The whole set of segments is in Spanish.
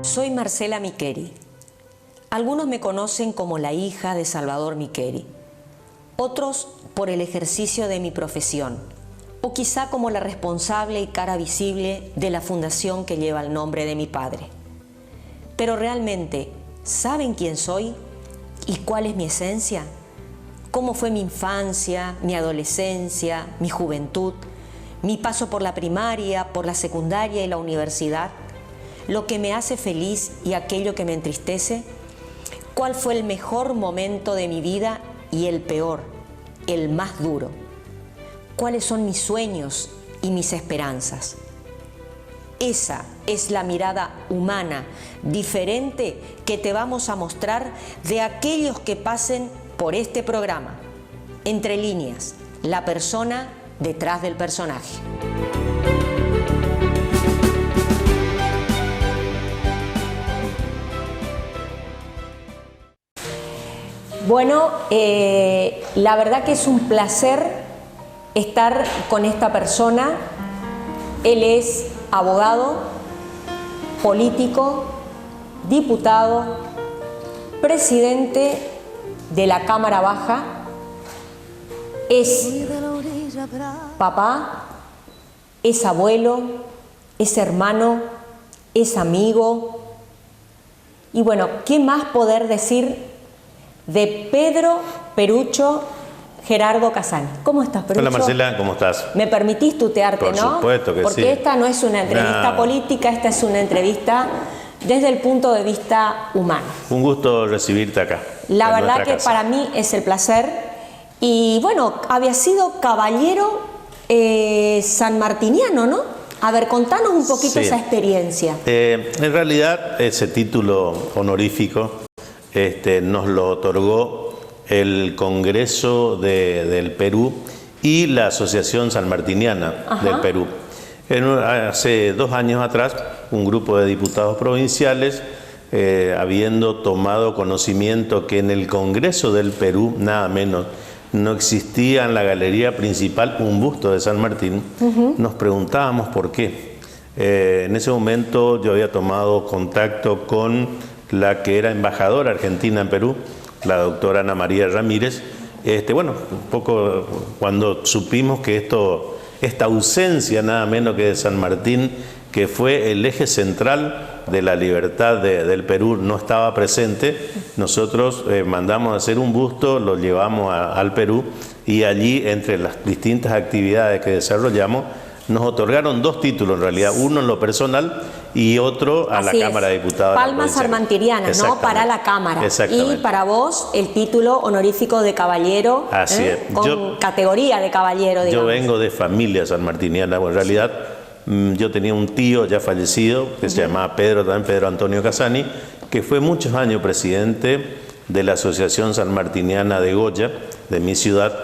Soy Marcela Miqueri. Algunos me conocen como la hija de Salvador Miqueri, otros por el ejercicio de mi profesión, o quizá como la responsable y cara visible de la fundación que lleva el nombre de mi padre. Pero realmente, ¿saben quién soy y cuál es mi esencia? ¿Cómo fue mi infancia, mi adolescencia, mi juventud, mi paso por la primaria, por la secundaria y la universidad? ¿Lo que me hace feliz y aquello que me entristece? ¿Cuál fue el mejor momento de mi vida y el peor, el más duro? ¿Cuáles son mis sueños y mis esperanzas? Esa es la mirada humana, diferente, que te vamos a mostrar de aquellos que pasen por este programa. Entre líneas, la persona detrás del personaje. Bueno, la verdad que es un placer estar con esta persona. Él es abogado, político, diputado, presidente de la Cámara Baja, es papá, es abuelo, es hermano, es amigo. Y bueno, ¿qué más poder decir de Pedro Perucho Gerardo Casani? ¿Cómo estás, Perucho? Hola, Marcela, ¿cómo estás? Me permitís tutearte, ¿no? Por supuesto que sí. Porque esta no es una entrevista política, esta es una entrevista desde el punto de vista humano. Un gusto recibirte acá. La verdad que para mí es el placer. Y bueno, había sido caballero sanmartiniano, ¿no? A ver, contanos un poquito esa experiencia. En realidad, ese título honorífico nos lo otorgó el Congreso del Perú y la Asociación Sanmartiniana del Perú. Hace 2 años atrás, un grupo de diputados provinciales, habiendo tomado conocimiento que en el Congreso del Perú, nada menos, no existía en la galería principal un busto de San Martín, nos preguntábamos por qué. En ese momento yo había tomado contacto con la que era embajadora argentina en Perú, la doctora Ana María Ramírez. Bueno, un poco cuando supimos que esta ausencia nada menos que de San Martín, que fue el eje central de la libertad del Perú, no estaba presente, nosotros mandamos a hacer un busto, lo llevamos al Perú y allí, entre las distintas actividades que desarrollamos, nos otorgaron 2 títulos en realidad, uno en lo personal y otro a la Cámara de Diputados. Palmas sanmartinianas, ¿no? Para la Cámara. Y para vos el título honorífico de caballero. Así es. Con categoría de caballero, digamos. Yo vengo de familia sanmartiniana, bueno, en realidad yo tenía un tío ya fallecido que se llamaba Pedro Antonio Casani, que fue muchos años presidente de la Asociación Sanmartiniana de Goya, de mi ciudad.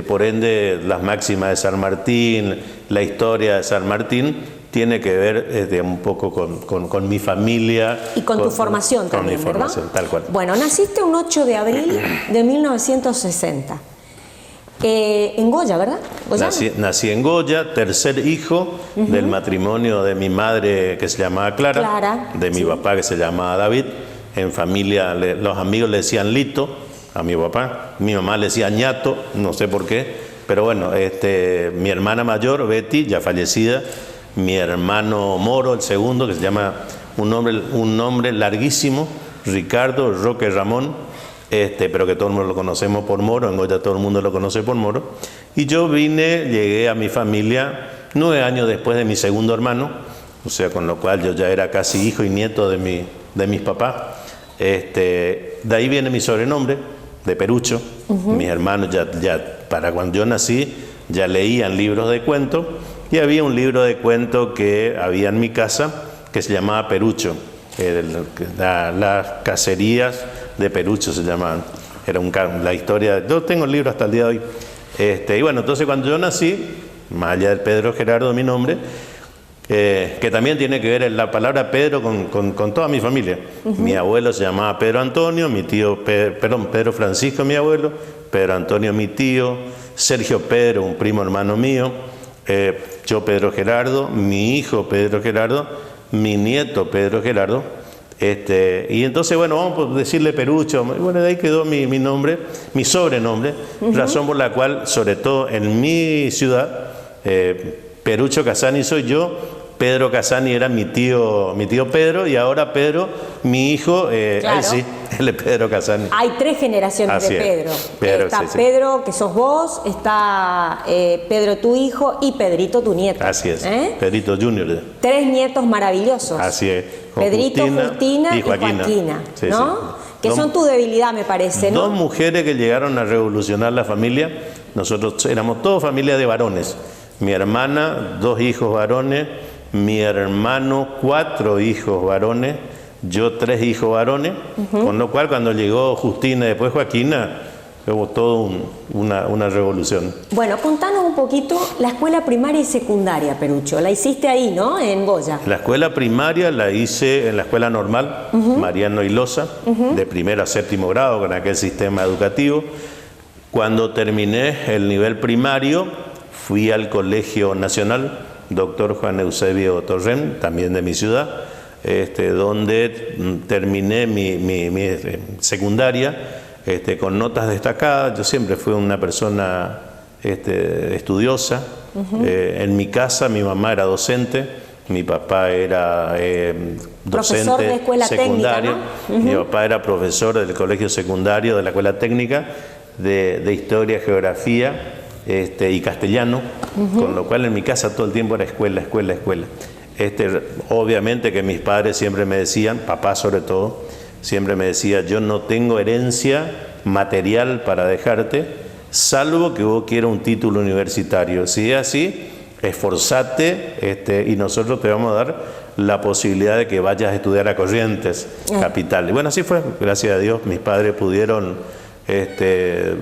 Por ende, las máximas de San Martín, la historia de San Martín, tiene que ver un poco con mi familia. Y con tu formación también, ¿verdad? Con mi formación, tal cual. Bueno, naciste un 8 de abril de 1960. En Goya, ¿verdad? Nací en Goya, tercer hijo del matrimonio de mi madre que se llamaba Clara, de mi papá que se llamaba David. En familia, los amigos le decían Lito a mi papá, mi mamá le decía ñato, no sé por qué, pero bueno, mi hermana mayor, Betty, ya fallecida, mi hermano Moro, el segundo, que se llama un nombre larguísimo, Ricardo Roque Ramón, pero que todo el mundo lo conocemos por Moro, en Goya todo el mundo lo conoce por Moro, y yo llegué a mi familia 9 años después de mi segundo hermano, o sea, con lo cual yo ya era casi hijo y nieto de mis papás. De ahí viene mi sobrenombre, de Perucho. Mis hermanos ya para cuando yo nací ya leían libros de cuentos y había un libro de cuentos que había en mi casa que se llamaba Perucho, las cacerías de Perucho se llamaban, era la historia, yo tengo el libro hasta el día de hoy. Y bueno, entonces cuando yo nací, más allá del Pedro Gerardo, mi nombre, que también tiene que ver la palabra Pedro con toda mi familia. Mi abuelo se llamaba Pedro Antonio, mi tío, Pedro Francisco, mi abuelo, Pedro Antonio, mi tío, Sergio Pedro, un primo hermano mío, yo Pedro Gerardo, mi hijo Pedro Gerardo, mi nieto Pedro Gerardo, Y entonces, bueno, vamos a decirle Perucho. Bueno, de ahí quedó mi nombre, mi sobrenombre, razón por la cual, sobre todo en mi ciudad, Perucho Casani soy yo. Pedro Casani era mi tío Pedro, y ahora Pedro, mi hijo, claro. Ahí sí, él es Pedro Casani. Hay 3 generaciones Así de Pedro. Pedro, está sí. Pedro, que sos vos, está Pedro tu hijo y Pedrito tu nieto. Así es, Pedrito Junior. 3 nietos maravillosos. Así es. Pedrito, Justina y Joaquina, sí, ¿no? Sí. Que son tu debilidad, me parece, ¿no? 2 mujeres que llegaron a revolucionar la familia. Nosotros éramos todos familia de varones. Mi hermana, 2 hijos varones. Mi hermano, 4 hijos varones, yo 3 hijos varones, con lo cual cuando llegó Justina y después Joaquina, hubo toda una revolución. Bueno, contanos un poquito la escuela primaria y secundaria, Perucho. La hiciste ahí, ¿no? En Goya. La escuela primaria la hice en la escuela normal, Mariano Ilosa, de 1º a 7º grado, con aquel sistema educativo. Cuando terminé el nivel primario, fui al Colegio Nacional, Doctor Juan Eusebio Torrent, también de mi ciudad, donde terminé mi secundaria con notas destacadas. Yo siempre fui una persona estudiosa. En mi casa mi mamá era docente, mi papá era docente profesor de escuela secundario, técnica, ¿no? Mi papá era profesor del colegio secundario de la escuela técnica de historia, geografía y castellano, con lo cual en mi casa todo el tiempo era escuela. Obviamente que mis padres siempre me decían, papá sobre todo, siempre me decía, yo no tengo herencia material para dejarte, salvo que vos quieras un título universitario. Si es así, esforzate y nosotros te vamos a dar la posibilidad de que vayas a estudiar a Corrientes, capital. Y bueno, así fue, gracias a Dios, mis padres pudieron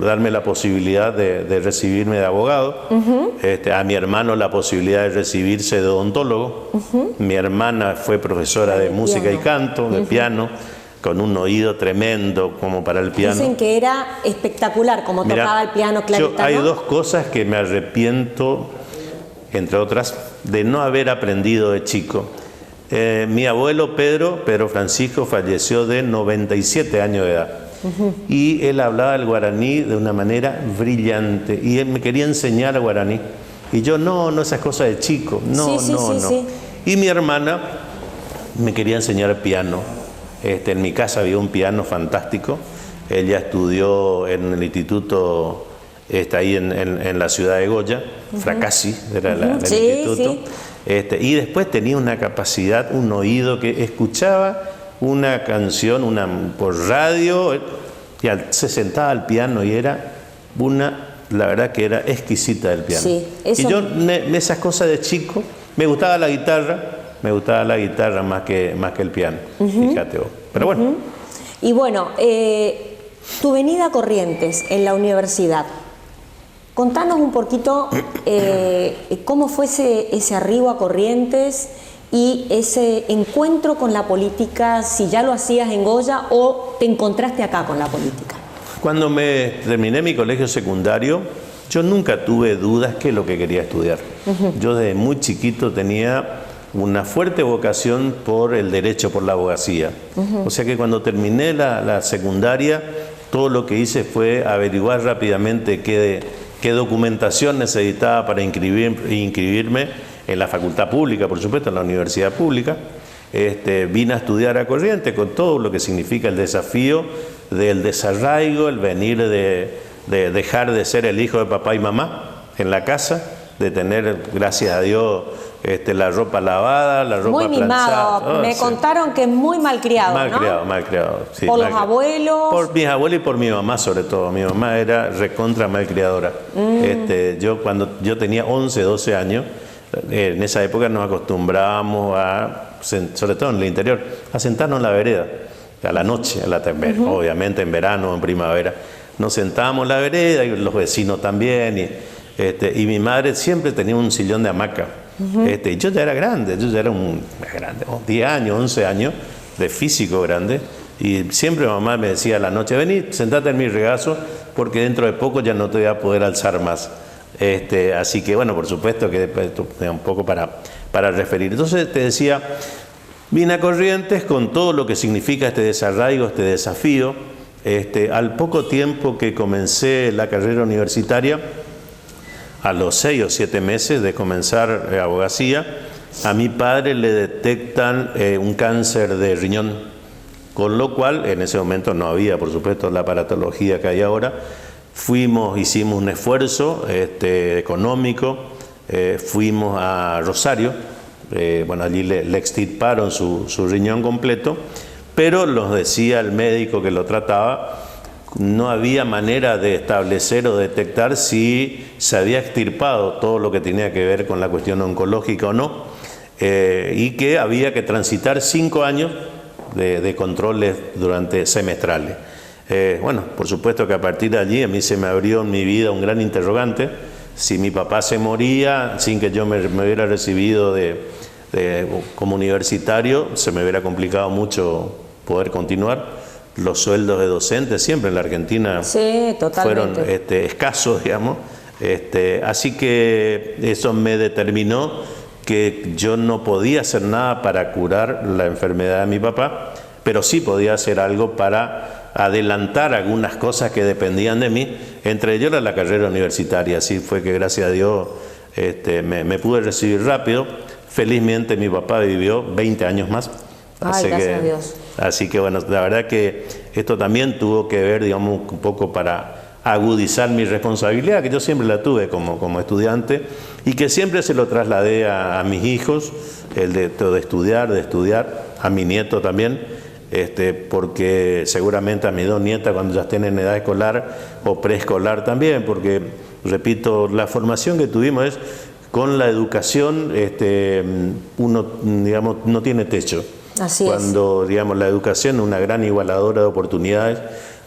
darme la posibilidad de recibirme de abogado, a mi hermano la posibilidad de recibirse de odontólogo, mi hermana fue profesora de música y canto, de piano, con un oído tremendo como para el piano. Dicen que era espectacular como tocaba el piano clarita, Hay ¿no? 2 cosas que me arrepiento, entre otras, de no haber aprendido de chico. Mi abuelo Pedro Francisco falleció de 97 años de edad. Y él hablaba el guaraní de una manera brillante y él me quería enseñar a guaraní y yo no esas cosas de chico, no. Y mi hermana me quería enseñar piano. En mi casa había un piano fantástico. Ella estudió en el instituto ahí en la ciudad de Goya, Fracassi era el instituto. Y después tenía una capacidad, un oído que escuchaba una canción por radio y se sentaba al piano y era la verdad que era exquisita del piano. Y yo esas cosas de chico me gustaba la guitarra más que el piano, fíjate vos. Pero bueno. Y bueno, tu venida a Corrientes en la universidad. Contanos un poquito cómo fue ese arribo a Corrientes y ese encuentro con la política, si ya lo hacías en Goya o te encontraste acá con la política. Cuando me terminé mi colegio secundario, yo nunca tuve dudas que lo que quería estudiar. Yo desde muy chiquito tenía una fuerte vocación por el derecho, por la abogacía. O sea que cuando terminé la secundaria, todo lo que hice fue averiguar rápidamente qué documentación necesitaba para inscribirme en la facultad pública, por supuesto, en la universidad pública. Vine a estudiar a Corrientes con todo lo que significa el desafío del desarraigo, el venir de dejar de ser el hijo de papá y mamá en la casa, de tener, gracias a Dios, la ropa lavada, la ropa muy mimado. planchada. Me contaron que es muy malcriado, ¿no? Malcriado, sí. Por los abuelos. Por mis abuelos y por mi mamá sobre todo. Mi mamá era recontra malcriadora. Yo cuando yo tenía 11, 12 años, en esa época nos acostumbrábamos sobre todo en el interior, a sentarnos en la vereda, a la noche, obviamente en verano, en primavera. Nos sentábamos en la vereda y los vecinos también. Y mi madre siempre tenía un sillón de hamaca. Y yo ya era grande, 10 años, 11 años, de físico grande. Y siempre mamá me decía a la noche, vení, sentate en mi regazo, porque dentro de poco ya no te voy a poder alzar más. Así que bueno, por supuesto que un poco para referir. Entonces te decía, Vine a Corrientes con todo lo que significa este desarraigo, este desafío. Al poco tiempo que comencé la carrera universitaria, a los 6 o 7 meses de comenzar abogacía, a mi padre le detectan un cáncer de riñón, con lo cual en ese momento no había, por supuesto, la aparatología que hay ahora. Hicimos un esfuerzo económico, fuimos a Rosario, allí le extirparon su riñón completo, pero nos decía el médico que lo trataba, no había manera de establecer o detectar si se había extirpado todo lo que tenía que ver con la cuestión oncológica o no, y que había que transitar 5 años de controles durante semestrales. Por supuesto que a partir de allí a mí se me abrió en mi vida un gran interrogante. Si mi papá se moría sin que yo me hubiera recibido como universitario, se me hubiera complicado mucho poder continuar. Los sueldos de docentes siempre en la Argentina fueron escasos, digamos. Así que eso me determinó que yo no podía hacer nada para curar la enfermedad de mi papá, pero sí podía hacer algo para adelantar algunas cosas que dependían de mí, entre ellos era la carrera universitaria. Así fue que gracias a Dios me pude recibir rápido. Felizmente mi papá vivió 20 años más. Gracias a Dios. Así que bueno, la verdad que esto también tuvo que ver, digamos, un poco para agudizar mi responsabilidad, que yo siempre la tuve como estudiante y que siempre se lo trasladé a mis hijos, el de estudiar, a mi nieto también, porque seguramente a mis 2 nietas cuando ya estén en edad escolar o preescolar también, porque, repito, la formación que tuvimos es con la educación, uno, digamos, no tiene techo. Así Cuando, digamos, la educación es una gran igualadora de oportunidades,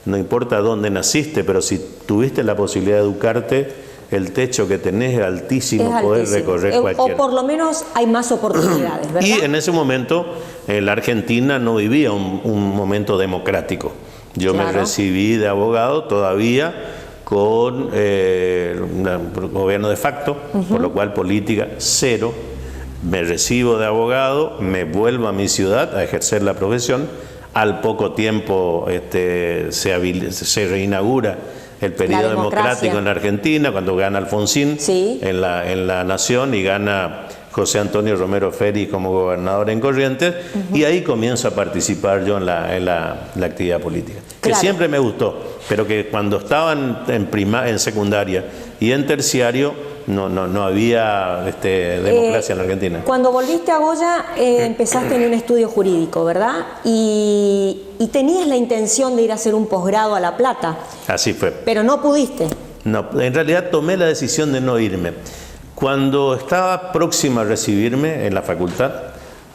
no importa dónde naciste, pero si tuviste la posibilidad de educarte, el techo que tenés es altísimo, poder recorrer cualquier. O por lo menos hay más oportunidades, ¿verdad? Y en ese momento la Argentina no vivía un momento democrático. Yo me recibí de abogado todavía con un gobierno de facto, por lo cual política cero. Me recibo de abogado, me vuelvo a mi ciudad a ejercer la profesión. Al poco tiempo se reinaugura el periodo democrático en la Argentina, cuando gana Alfonsín en la Nación y gana José Antonio Romero Feri como gobernador en Corrientes, y ahí comienzo a participar yo en la actividad política, que siempre me gustó, pero que cuando estaba en secundaria y en terciario no había democracia en la Argentina. Cuando volviste a Goya empezaste en un estudio jurídico, ¿verdad? Y tenías la intención de ir a hacer un posgrado a La Plata. Así fue. Pero no pudiste. No, en realidad tomé la decisión de no irme. Cuando estaba próxima a recibirme en la facultad,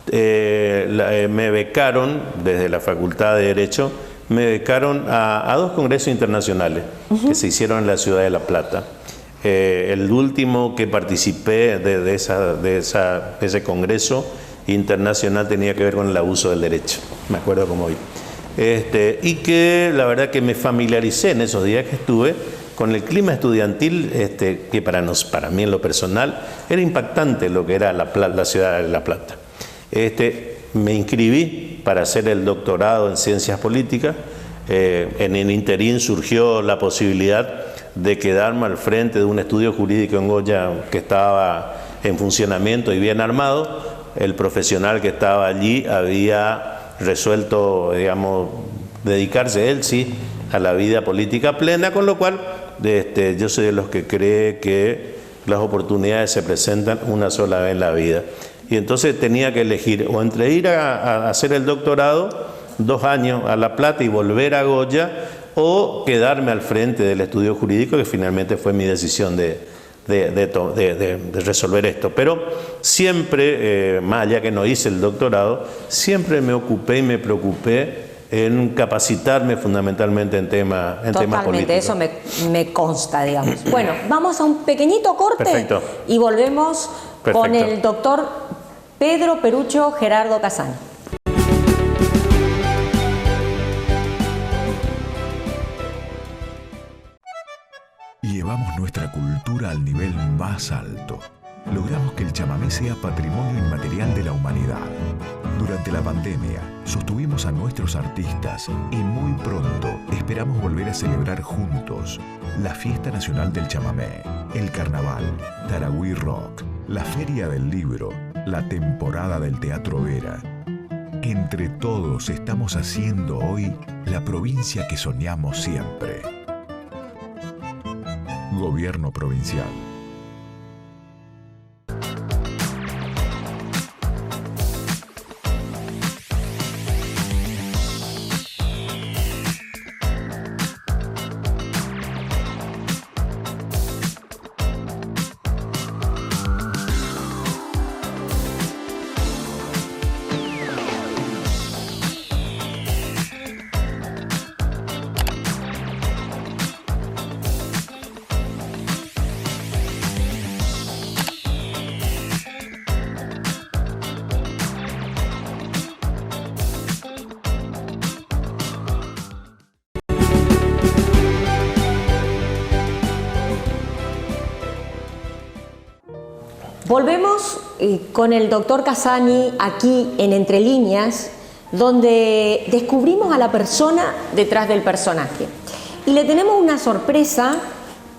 me becaron desde la Facultad de Derecho, me becaron a 2 congresos internacionales que se hicieron en la ciudad de La Plata. El último que participé de ese congreso internacional tenía que ver con el abuso del derecho, me acuerdo como hoy. Y que la verdad que me familiaricé en esos días que estuve con el clima estudiantil, que para mí en lo personal era impactante lo que era la ciudad de La Plata. Me inscribí para hacer el doctorado en Ciencias Políticas. En el interín surgió la posibilidad de quedarme al frente de un estudio jurídico en Goya que estaba en funcionamiento y bien armado. El profesional que estaba allí había resuelto, digamos, dedicarse él a la vida política plena, con lo cual yo soy de los que cree que las oportunidades se presentan una sola vez en la vida. Y entonces tenía que elegir o entre ir a hacer el doctorado 2 años a La Plata y volver a Goya, o quedarme al frente del estudio jurídico, que finalmente fue mi decisión de resolver esto. Pero siempre, más allá que no hice el doctorado, siempre me ocupé y me preocupé en capacitarme fundamentalmente en temas políticos. Totalmente, eso me consta, digamos. Bueno, vamos a un pequeñito corte. Perfecto. Y volvemos con el doctor Pedro Perucho Gerardo Kazán. Llevamos nuestra cultura al nivel más alto. Logramos que el chamamé sea patrimonio inmaterial de la humanidad. Durante Durante la pandemia, sostuvimos a nuestros artistas y muy pronto esperamos volver a celebrar juntos la Fiesta Nacional del Chamamé, el Carnaval, Tarahui Rock, la Feria del Libro, la temporada del Teatro Vera. Entre todos estamos haciendo hoy la provincia que soñamos siempre. Gobierno Provincial. Volvemos con el doctor Casani aquí en Entre Líneas, donde descubrimos a la persona detrás del personaje. Y le tenemos una sorpresa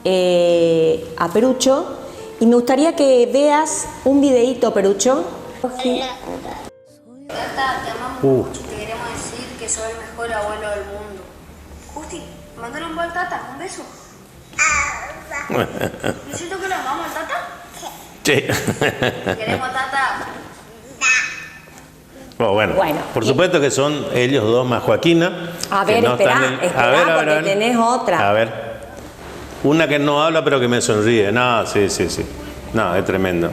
a Perucho, y me gustaría que veas un videíto, Perucho. Tata, te amamos mucho y te queremos decir que soy el mejor abuelo del mundo. Justi, mándale un beso al Tata, un beso. ¿No siento que lo amamos al Tata? Sí. Queremos, Tata. Bueno, por supuesto que son ellos dos más Joaquina. A ver, no espera, porque tenés otra. A ver, una que no habla pero que me sonríe. No, sí. No, es tremendo.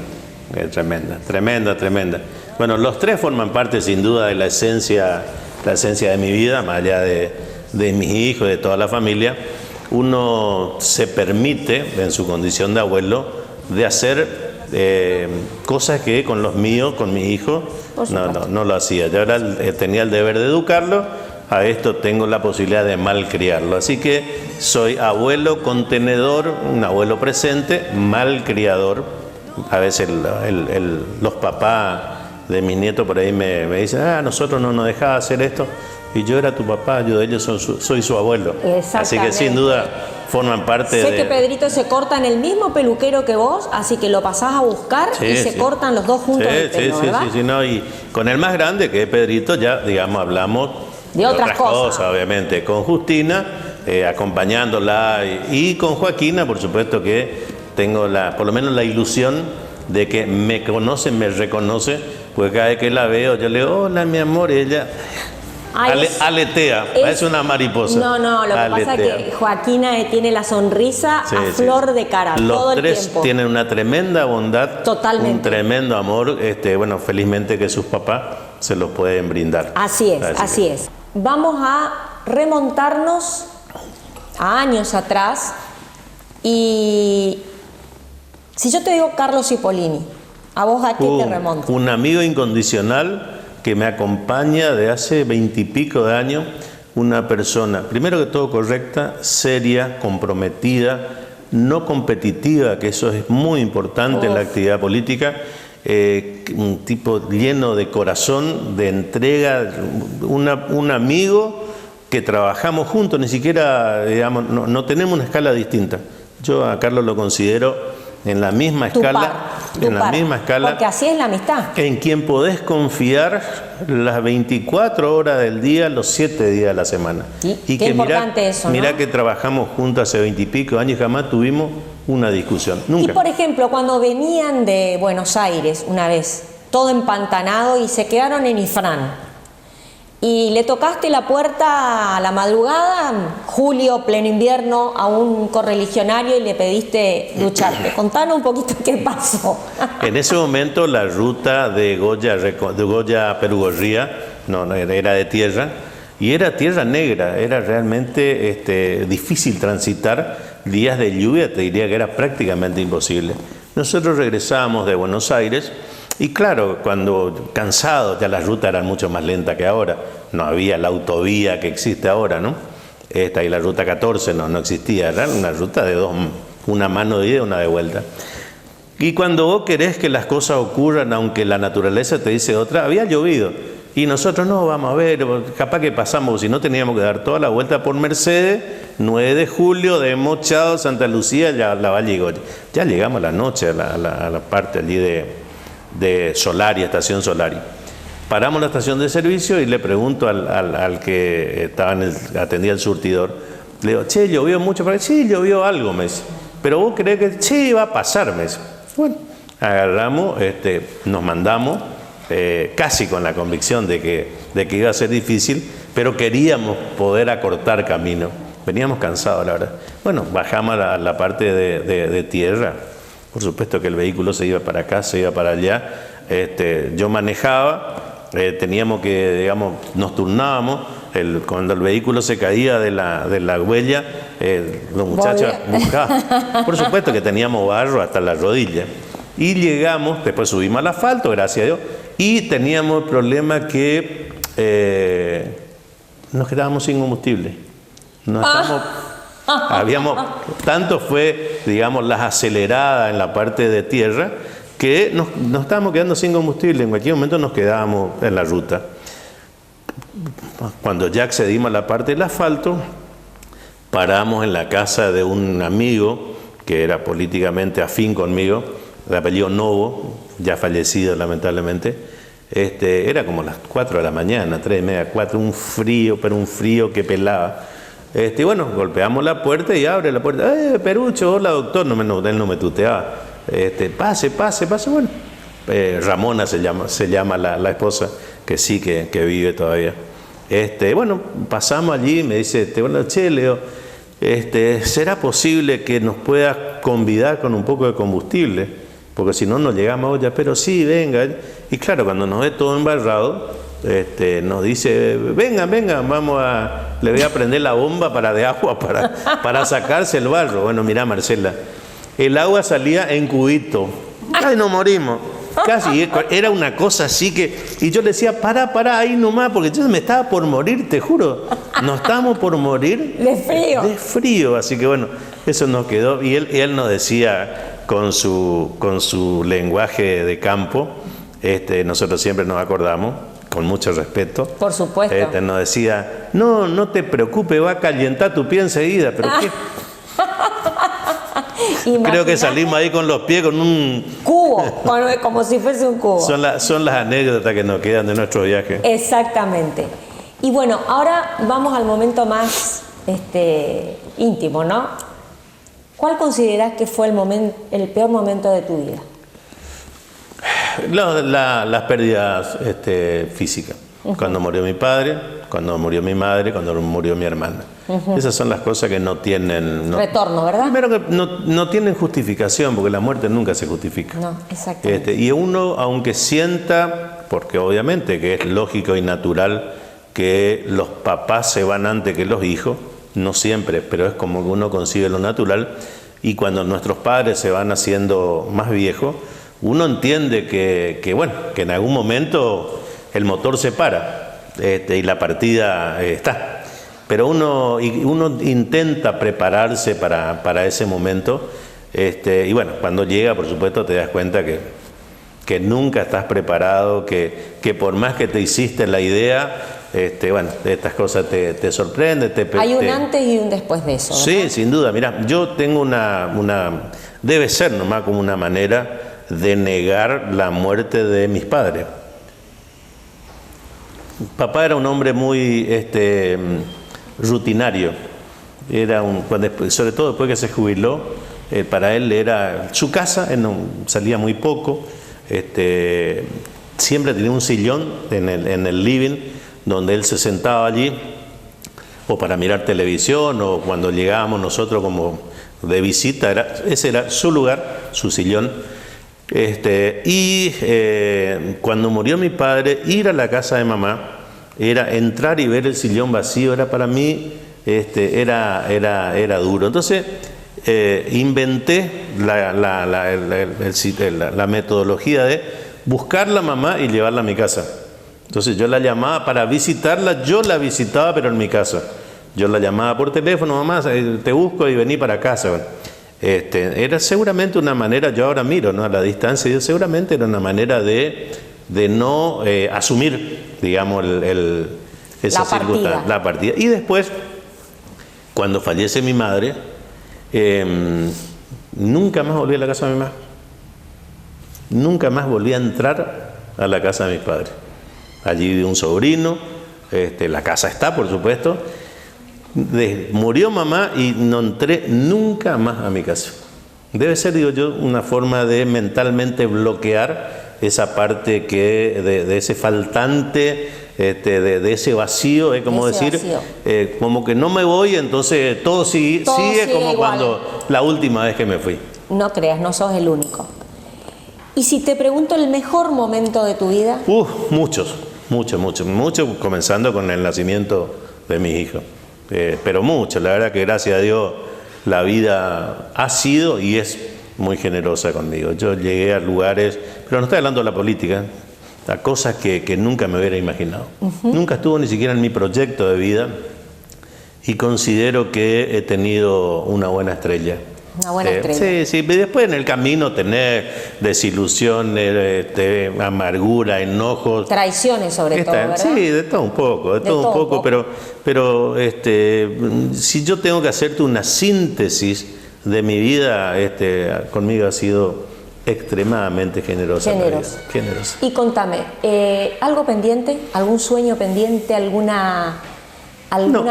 Es tremenda. Bueno, los tres forman parte sin duda de la esencia de mi vida, más allá de mis hijos, de toda la familia. Uno se permite, en su condición de abuelo, de hacer cosas que con los míos, con mis hijos, no lo hacía. Yo ahora tenía el deber de educarlo, a esto tengo la posibilidad de malcriarlo. Así que soy abuelo contenedor, un abuelo presente, malcriador. A veces los papás de mis nietos por ahí me dicen, nosotros no nos dejaba hacer esto, y yo era tu papá, yo de ellos soy su abuelo. Así que sin duda forman parte Sé que Pedrito se corta en el mismo peluquero que vos, así que lo pasás a buscar y se cortan los dos juntos el pelo, ¿verdad? Sí, no, y con el más grande, que es Pedrito, ya, digamos, hablamos de otras cosas, obviamente. Con Justina, acompañándola, y con Joaquina, por supuesto que tengo por lo menos la ilusión de que me conoce, me reconoce, porque cada vez que la veo, yo le digo, hola, mi amor, y ella... aletea, parece una mariposa. No, lo que pasa es que Joaquina tiene la sonrisa a flor de cara todo el tiempo. Los tres tienen una tremenda bondad, un tremendo amor. Bueno, felizmente que sus papás se los pueden brindar. Así es. Vamos a remontarnos a años atrás, y si yo te digo Carlos Cipollini, a vos a ti te remonto. Un amigo incondicional que me acompaña de hace 20 y pico de años, una persona, primero que todo correcta, seria, comprometida, no competitiva, que eso es muy importante en la actividad política, un tipo lleno de corazón, de entrega, un amigo que trabajamos juntos, ni siquiera, digamos, no tenemos una escala distinta. Yo a Carlos lo considero en la misma escala, porque así es la amistad. En quien podés confiar las 24 horas del día, los 7 días de la semana. Y qué importante eso, ¿no? Mirá que trabajamos juntos hace 20 y pico años y jamás tuvimos una discusión. Nunca. Y por ejemplo, cuando venían de Buenos Aires una vez, todo empantanado, y se quedaron en Ifrán, y le tocaste la puerta a la madrugada, julio, pleno invierno, a un correligionario, y le pediste ducharte. Contanos un poquito qué pasó. En ese momento la ruta de Goya a Perugorría no era de tierra, y era tierra negra, era realmente difícil transitar. Días de lluvia te diría que era prácticamente imposible. Nosotros regresábamos de Buenos Aires, y claro, cuando cansados, ya las rutas eran mucho más lentas que ahora. No había la autovía que existe ahora, ¿no? Y la ruta 14 no existía, era una ruta de una mano de ida y una de vuelta. Y cuando vos querés que las cosas ocurran, aunque la naturaleza te dice otra, había llovido. Y nosotros no, vamos a ver, capaz que pasamos, si no teníamos que dar toda la vuelta por Mercedes, 9 de julio, de Mochado, Santa Lucía, ya la Valle Goya. Ya llegamos a la noche a la parte allí de Solari, estación Solari. Paramos la estación de servicio y le pregunto al que atendía el surtidor, le digo, che, ¿llovió mucho? Sí, llovió algo, me dice. Pero vos creés que sí, va a pasar, me dice. Bueno, agarramos, nos mandamos, casi con la convicción de que iba a ser difícil, pero queríamos poder acortar camino. Veníamos cansados, la verdad. Bueno, bajamos a la parte de tierra. Por supuesto que el vehículo se iba para acá, se iba para allá. Yo manejaba, teníamos que, digamos, nos turnábamos. Cuando el vehículo se caía de la huella, los muchachos buscaban. Por supuesto que teníamos barro hasta la rodilla. Y llegamos, después subimos al asfalto, gracias a Dios, y teníamos el problema que nos quedábamos sin combustible. Tanto fue, digamos, las aceleradas en la parte de tierra, que nos estábamos quedando sin combustible. En cualquier momento nos quedábamos en la ruta. Cuando ya accedimos a la parte del asfalto, paramos en la casa de un amigo que era políticamente afín conmigo, de apellido Novo, ya fallecido lamentablemente. Era como las 4 de la mañana, 3:30, 4, un frío, pero un frío que pelaba. Bueno, golpeamos la puerta y abre la puerta. Perucho, hola doctor, él no me tuteaba. Pase. Bueno, Ramona se llama la esposa, que sí que vive todavía. Bueno, pasamos allí y me dice, bueno, che, Leo, ¿será posible que nos puedas convidar con un poco de combustible? Porque si no, no llegamos a olla. Pero sí, venga. Y claro, cuando nos ve todo embarrado, nos dice, venga, le voy a prender la bomba de agua para sacarse el barro. Bueno, mirá, Marcela, el agua salía en cubito. ¡Ay, nos morimos! Casi, era una cosa así que... Y yo le decía, para ahí nomás, porque yo me estaba por morir, te juro. Nos estábamos por morir... De frío. Así que bueno, eso nos quedó. Y él nos decía, con su lenguaje de campo, nosotros siempre nos acordamos, con mucho respeto. Por supuesto. Nos decía, no te preocupes, va a calentar tu pie enseguida. ¿Pero qué? Creo que salimos ahí con los pies con un cubo, como si fuese un cubo. Son las anécdotas que nos quedan de nuestro viaje. Exactamente. Y bueno, ahora vamos al momento más íntimo, ¿no? ¿Cuál considerás que fue el peor momento de tu vida? Las pérdidas físicas. Cuando murió mi padre, cuando murió mi madre, cuando murió mi hermana. Esas son las cosas que no tienen... retorno, ¿verdad? Primero que no tienen justificación, porque la muerte nunca se justifica. No, exactamente. Y uno, aunque sienta, porque obviamente que es lógico y natural que los papás se van antes que los hijos, no siempre, pero es como que uno consigue lo natural, y cuando nuestros padres se van haciendo más viejos, uno entiende que en algún momento el motor se para y la partida está. Pero uno intenta prepararse para ese momento, y bueno, cuando llega, por supuesto, te das cuenta que nunca estás preparado, que por más que te hiciste la idea, estas cosas te sorprenden. Hay un antes y un después de eso, ¿verdad? Sí, sin duda. Mira, yo tengo debe ser nomás como una manera de negar la muerte de mis padres. Papá era un hombre muy rutinario, sobre todo después que se jubiló, para él era su casa, él no salía muy poco, siempre tenía un sillón en el living donde él se sentaba allí, o para mirar televisión, o cuando llegábamos nosotros como de visita, ese era su lugar, su sillón. Cuando murió mi padre, ir a la casa de mamá era entrar y ver el sillón vacío, era para mí, era duro. Entonces inventé la metodología de buscar la mamá y llevarla a mi casa. Entonces yo la llamaba para visitarla, yo la visitaba pero en mi casa. Yo la llamaba por teléfono, mamá, te busco y vení para casa. Bueno, era seguramente una manera, yo ahora miro, ¿no?, a la distancia, seguramente era una manera de de no asumir, digamos, esa circunstancia, la partida. Y después, cuando fallece mi madre, nunca más volví a la casa de mi mamá. Nunca más volví a entrar a la casa de mis padres. Allí vive un sobrino, la casa está, por supuesto. Murió mamá y no entré nunca más a mi casa. Debe ser, digo yo, una forma de mentalmente bloquear esa parte de ese faltante, de ese vacío, como decir, como que no me voy, entonces todo sigue como igual. Cuando la última vez que me fui. No creas, no sos el único. Y si te pregunto el mejor momento de tu vida. Muchos, comenzando con el nacimiento de mis hijos. Pero muchos, la verdad que gracias a Dios la vida ha sido y es muy generosa conmigo. Yo llegué a lugares, pero no estoy hablando de la política, a cosas que nunca me hubiera imaginado. Nunca estuvo ni siquiera en mi proyecto de vida y considero que he tenido una buena estrella. Una buena estrella. Sí, y después en el camino tener desilusiones, amargura, enojos. Traiciones sobre todo, ¿verdad? Sí, de todo un poco, pero si yo tengo que hacerte una síntesis de mi vida, conmigo ha sido extremadamente generosa. Generosa. Y contame, ¿algo pendiente? ¿Algún sueño pendiente? ¿Alguna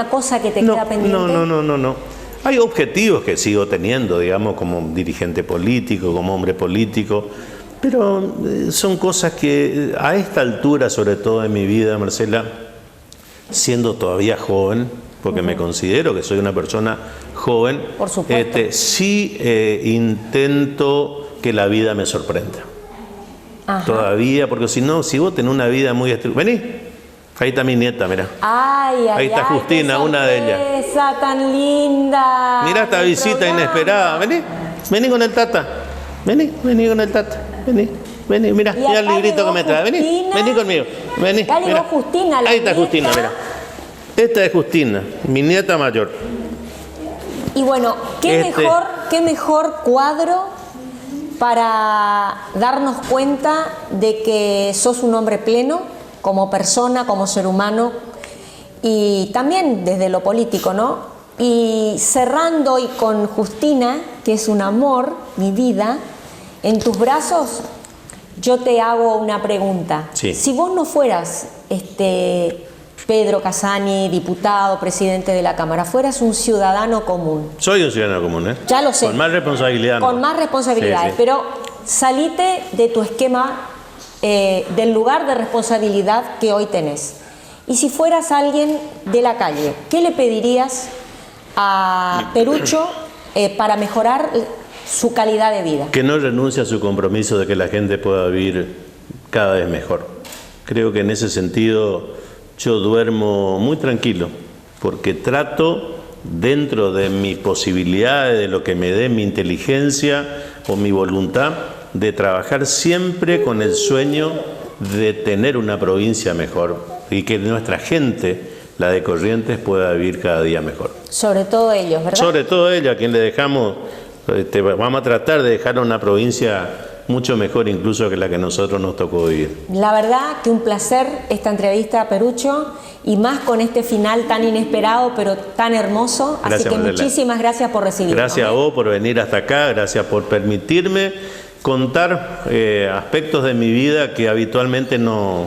cosa que te queda pendiente? No. Hay objetivos que sigo teniendo, digamos, como dirigente político, como hombre político, pero son cosas que a esta altura, sobre todo en mi vida, Marcela, siendo todavía joven, porque me considero que soy una persona joven, por supuesto, sí intento que la vida me sorprenda. Ajá. Todavía, porque si vos tenés una vida muy estructurada. Vení. Ahí está mi nieta, mira. Ahí está Justina, una de ellas. ¡Esa tan linda! Mira esta visita inesperada. Vení con el tata. Vení con el tata. Vení, mira el librito que me trae. Vení conmigo. Vení. Mira. Justina, ahí está Justina, mira. Esta es Justina, mi nieta mayor. Y bueno, qué mejor cuadro para darnos cuenta de que sos un hombre pleno, como persona, como ser humano, y también desde lo político, ¿no? Y cerrando hoy con Justina, que es un amor, mi vida, en tus brazos, yo te hago una pregunta. Sí. Si vos no fueras Pedro Casani, diputado, presidente de la Cámara, fueras un ciudadano común. Soy un ciudadano común, ¿eh? Ya lo sé. Con más responsabilidad. Con más responsabilidades, sí. Pero salite de tu esquema, del lugar de responsabilidad que hoy tenés. Y si fueras alguien de la calle, ¿qué le pedirías a Perucho para mejorar su calidad de vida? Que no renuncie a su compromiso de que la gente pueda vivir cada vez mejor. Creo que en ese sentido yo duermo muy tranquilo, porque trato, dentro de mis posibilidades, de lo que me dé mi inteligencia o mi voluntad, de trabajar siempre con el sueño de tener una provincia mejor y que nuestra gente, la de Corrientes, pueda vivir cada día mejor. Sobre todo ellos, ¿verdad? Sobre todo ellos, a quien le dejamos, vamos a tratar de dejar una provincia mucho mejor incluso que la que nosotros nos tocó vivir. La verdad que un placer esta entrevista, Perucho, y más con este final tan inesperado pero tan hermoso. Gracias, así que Marcela. Muchísimas gracias por recibirnos. Gracias a vos por venir hasta acá, gracias por permitirme contar aspectos de mi vida que habitualmente no,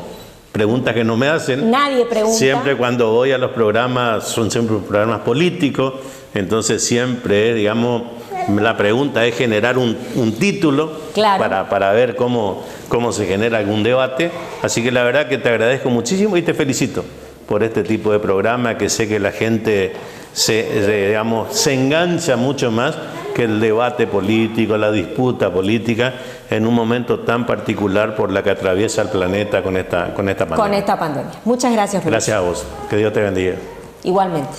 preguntas que no me hacen. Nadie pregunta. Siempre cuando voy a los programas, son siempre programas políticos, entonces siempre, digamos, la pregunta es generar un título, claro, para ver cómo se genera algún debate. Así que la verdad que te agradezco muchísimo y te felicito por este tipo de programa, que sé que la gente se engancha mucho más que el debate político, la disputa política, en un momento tan particular por la que atraviesa el planeta con esta pandemia. Con esta pandemia. Muchas gracias, Perucho. Gracias a vos. Que Dios te bendiga. Igualmente.